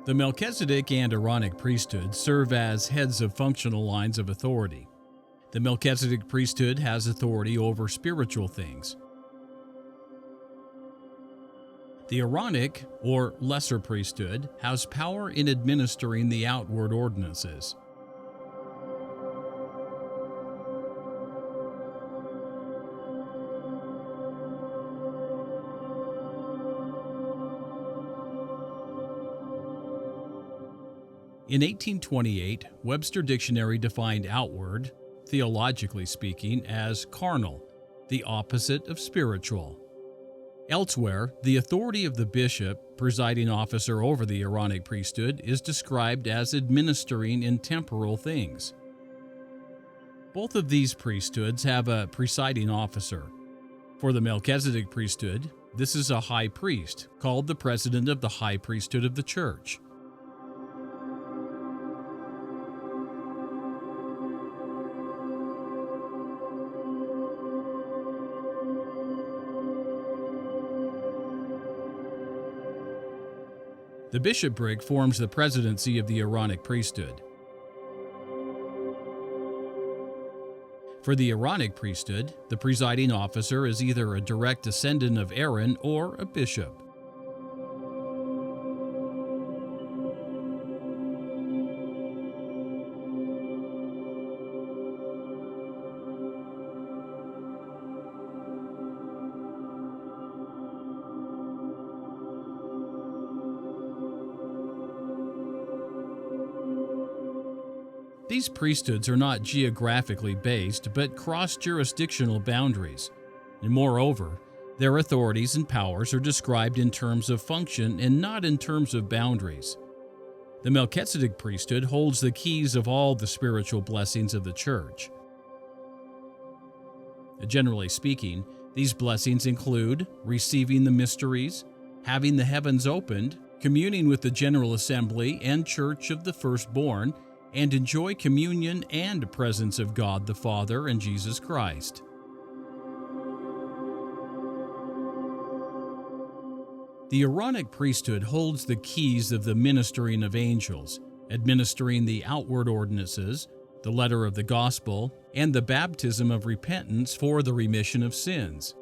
The Melchizedek and Aaronic priesthood serve as heads of functional lines of authority. The Melchizedek priesthood has authority over spiritual things. The Aaronic, or lesser priesthood, has power in administering the outward ordinances. In 1828, Webster Dictionary defined outward, theologically speaking, as carnal, the opposite of spiritual. Elsewhere, the authority of the bishop, presiding officer over the Aaronic priesthood, is described as administering in temporal things. Both of these priesthoods have a presiding officer. For the Melchizedek priesthood, this is a high priest, called the president of the high priesthood of the church. The bishopric forms the presidency of the Aaronic priesthood. For the Aaronic priesthood, the presiding officer is either a direct descendant of Aaron or a bishop. These priesthoods are not geographically based, but cross-jurisdictional boundaries. And moreover, their authorities and powers are described in terms of function and not in terms of boundaries. The Melchizedek priesthood holds the keys of all the spiritual blessings of the church. Generally speaking, these blessings include receiving the mysteries, having the heavens opened, communing with the general assembly and church of the firstborn, and enjoy communion and presence of God the Father and Jesus Christ. The Aaronic priesthood holds the keys of the ministering of angels, administering the outward ordinances, the letter of the gospel, and the baptism of repentance for the remission of sins.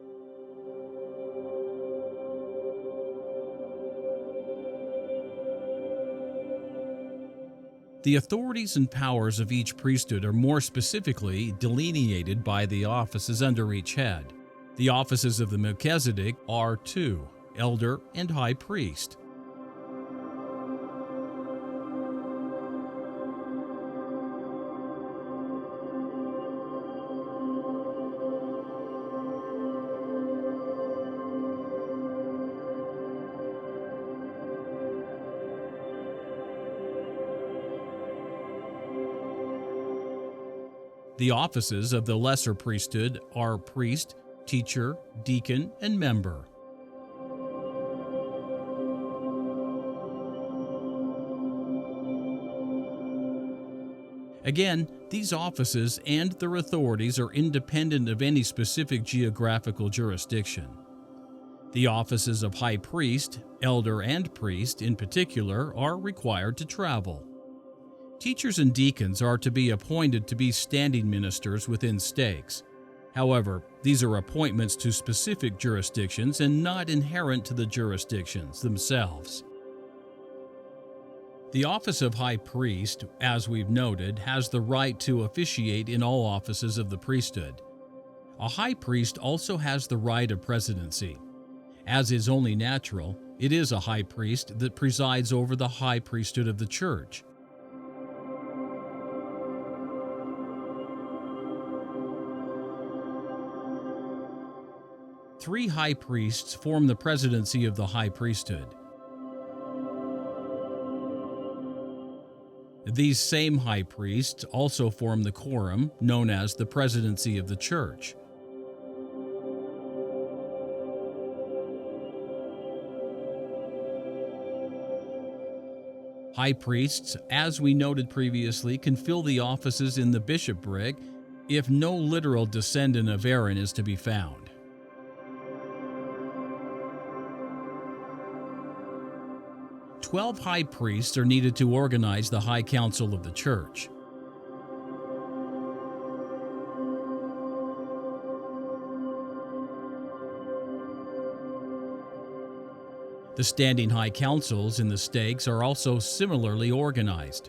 The authorities and powers of each priesthood are more specifically delineated by the offices under each head. The offices of the Melchizedek are two: elder and high priest. The offices of the lesser priesthood are priest, teacher, deacon, and member. Again, these offices and their authorities are independent of any specific geographical jurisdiction. The offices of high priest, elder, and priest in particular are required to travel. Teachers and deacons are to be appointed to be standing ministers within stakes. However, these are appointments to specific jurisdictions and not inherent to the jurisdictions themselves. The office of high priest, as we've noted, has the right to officiate in all offices of the priesthood. A high priest also has the right of presidency. As is only natural, it is a high priest that presides over the high priesthood of the church. Three high priests form the presidency of the high priesthood. These same high priests also form the quorum, known as the presidency of the church. High priests, as we noted previously, can fill the offices in the bishopric if no literal descendant of Aaron is to be found. 12 high priests are needed to organize the High Council of the Church. The standing high councils in the stakes are also similarly organized.